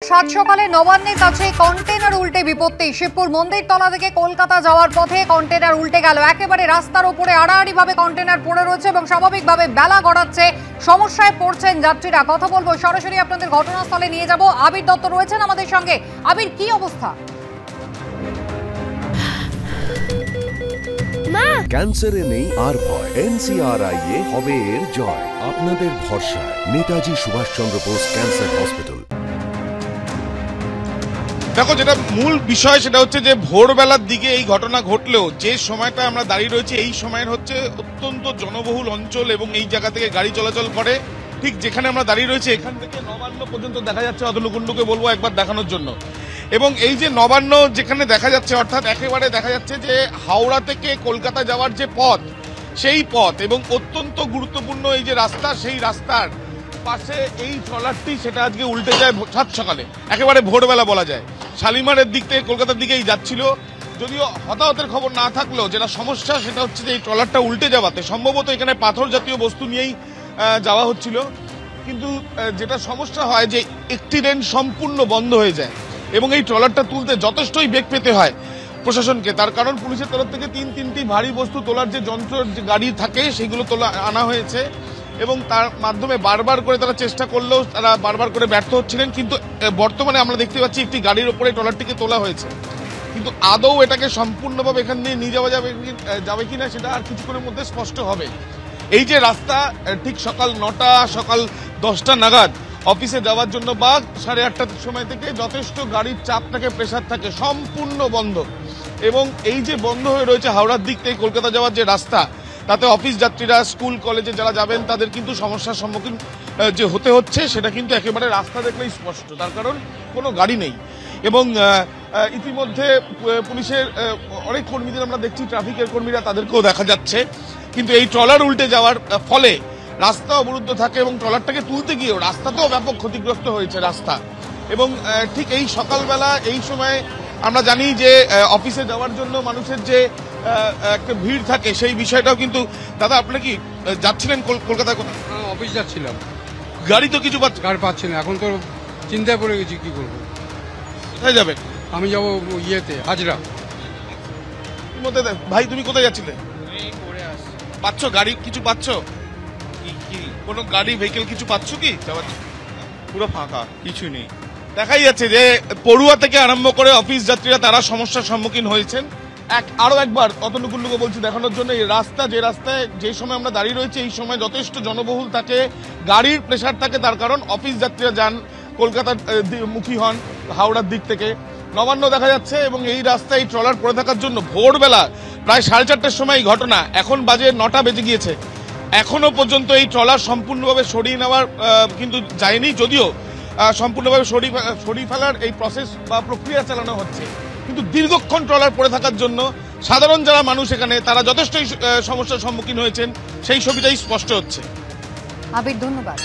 সাত সকালে নবান্নের কাছে কন্টেনার উল্টে বিপত্তি। শিবপুর মন্দিরতলা থেকে কলকাতা যাওয়ার পথে কন্টেনার উল্টে গেল। একেবারে রাস্তার উপরে আড়াআড়িভাবে কন্টেনার পড়ে রয়েছে এবং স্বাভাবিকভাবে বেলা গড়াচ্ছে। সমস্যায় পড়ছেন যাত্রীরা। কথা বলবো, সরাসরি আপনাদের ঘটনাস্থলে নিয়ে যাব। আবির দত্ত রয়েছেন আমাদের সঙ্গে। আবির, কি অবস্থা? ক্যান্সারে নেই আর ভয়, NCRI এ হবে এর জয়। আপনাদের ভরসা নেতাজি সুভাষচন্দ্র বোস ক্যান্সার হসপিটাল। দেখো, যেটা মূল বিষয় সেটা হচ্ছে যে ভোরবেলার দিকে এই ঘটনা ঘটলেও যে সময়টা আমরা দাঁড়িয়ে রয়েছি এই সময়ের হচ্ছে অত্যন্ত জনবহুল অঞ্চল এবং এই জায়গা থেকে গাড়ি চলাচল করে। ঠিক যেখানে আমরা দাঁড়িয়ে রয়েছি এখান থেকে নবান্ন পর্যন্ত দেখা যাচ্ছে। অতনুকুণ্ডুকে বলবো একবার দেখানোর জন্য। এবং এই যে নবান্ন যেখানে দেখা যাচ্ছে, অর্থাৎ একেবারে দেখা যাচ্ছে যে হাওড়া থেকে কলকাতা যাওয়ার যে পথ, সেই পথ এবং অত্যন্ত গুরুত্বপূর্ণ এই যে রাস্তা, সেই রাস্তার পাশে এই ট্রলারটি সেটা আজকে উল্টে যায় সাত সকালে, একেবারে ভোরবেলা বলা যায়। শালিমারের দিক থেকে কলকাতার দিকেই যাচ্ছিল। যদিও হতাহতের খবর না থাকলেও যেটা সমস্যা সেটা হচ্ছে যে এই ট্রলারটা উল্টে যাওয়াতে সম্ভবত এখানে পাথর জাতীয় বস্তু নিয়েই যাওয়া হচ্ছিল। কিন্তু যেটা সমস্যা হয় যে একটি লেন সম্পূর্ণ বন্ধ হয়ে যায় এবং এই ট্রলারটা তুলতে যথেষ্টই বেগ পেতে হয় প্রশাসনকে। তার কারণ পুলিশের তরফ থেকে তিনটি ভারী বস্তু তোলার যে যন্ত্র যে গাড়ি থাকে সেগুলো আনা হয়েছে এবং তার মাধ্যমে বারবার করে তারা চেষ্টা করলেও তারা বারবার করে ব্যর্থ হচ্ছিলেন। কিন্তু বর্তমানে আমরা দেখতে পাচ্ছি একটি গাড়ির ওপরে ট্রলারটিকে তোলা হয়েছে, কিন্তু আদৌ এটাকে সম্পূর্ণভাবে এখান দিয়ে নিয়ে যাওয়া যাবে কিনা সেটা আর কিছুক্ষণের মধ্যে স্পষ্ট হবে। এই যে রাস্তা ঠিক সকাল 9টা সকাল 10টা নাগাদ অফিসে যাওয়ার জন্য বা 8:30টার সময় থেকে যথেষ্ট গাড়ির চাপ থাকে, প্রেসার থাকে, সম্পূর্ণ বন্ধ। এবং এই যে বন্ধ হয়ে রয়েছে হাওড়ার দিক থেকে কলকাতা যাওয়ার যে রাস্তা, তাতে অফিস যাত্রীরা, স্কুল কলেজে যারা যাবেন তাদের কিন্তু সমস্যার সম্মুখীন যে হতে হচ্ছে সেটা কিন্তু একেবারে রাস্তা দেখলেই স্পষ্ট। তার কারণ কোনো গাড়ি নেই এবং ইতিমধ্যে পুলিশের অনেক কর্মীদের আমরা দেখছি, ট্রাফিকের কর্মীরা তাদেরকেও দেখা যাচ্ছে। কিন্তু এই ট্রলার উল্টে যাওয়ার ফলে রাস্তা অবরুদ্ধ থাকে এবং ট্রলারটাকে তুলতে গিয়েও রাস্তাতেও ব্যাপক ক্ষতিগ্রস্ত হয়েছে রাস্তা। এবং ঠিক এই সকালবেলা এই সময় আমরা জানি যে অফিসে যাওয়ার জন্য মানুষের যে একটা ভিড় থাকে সেই বিষয়টাও কিন্তু। দাদা, আপনি কি যাচ্ছিলেন কলকাতায়? কোথায়? অফিস যাচ্ছিলাম। গাড়ি তো কিছু গাড়ি পাচ্ছি না, এখন তো চিন্তায় পড়ে গেছি কি করবো। কোথায় যাবেন? আমি যাবো ইয়েতে, হাজরা। ভাই, তুমি কোথায় যাচ্ছিলে? পাচ্ছ গাড়ি কিছু পাচ্ছ? কোনো গাড়ি ভেহিকেল কিছু পাচ্ছ কি? পুরো ফাঁকা, কিছু নেই। দেখাই যাচ্ছে যে পড়ুয়া থেকে আরম্ভ করে অফিস যাত্রীরা তারা সমস্যার সম্মুখীন হয়েছেন। আরো একবার অতনুকুণ্ডুকে বলছি দেখানোর জন্য, এই রাস্তা যে রাস্তায় যে সময় আমরা দাঁড়িয়ে রয়েছি এই সময় যথেষ্ট জনবহুল থাকে, গাড়ির প্রেসার থাকে। তার কারণ অফিস যাত্রীরা যান কলকাতার মুখী হন হাওড়ার দিক থেকে। নবান্ন দেখা যাচ্ছে এবং এই রাস্তায় এই ট্রলার পড়ে থাকার জন্য ভোরবেলা প্রায় 4:30টার সময় এই ঘটনা। এখন বাজে 9টা বেজে গিয়েছে, এখনো পর্যন্ত এই ট্রলার সম্পূর্ণভাবে সরিয়ে নেওয়ার কিন্তু যায়নি। যদিও সম্পূর্ণভাবে সরিয়ে ফেলার এই প্রসেস বা প্রক্রিয়া চালানো হচ্ছে, কিন্তু দীর্ঘক্ষণ ট্রলার পড়ে থাকার জন্য সাধারণ যারা মানুষ এখানে তারা যথেষ্টই সমস্যার সম্মুখীন হয়েছেন, সেই ছবিটাই স্পষ্ট হচ্ছে। আবির, ধন্যবাদ।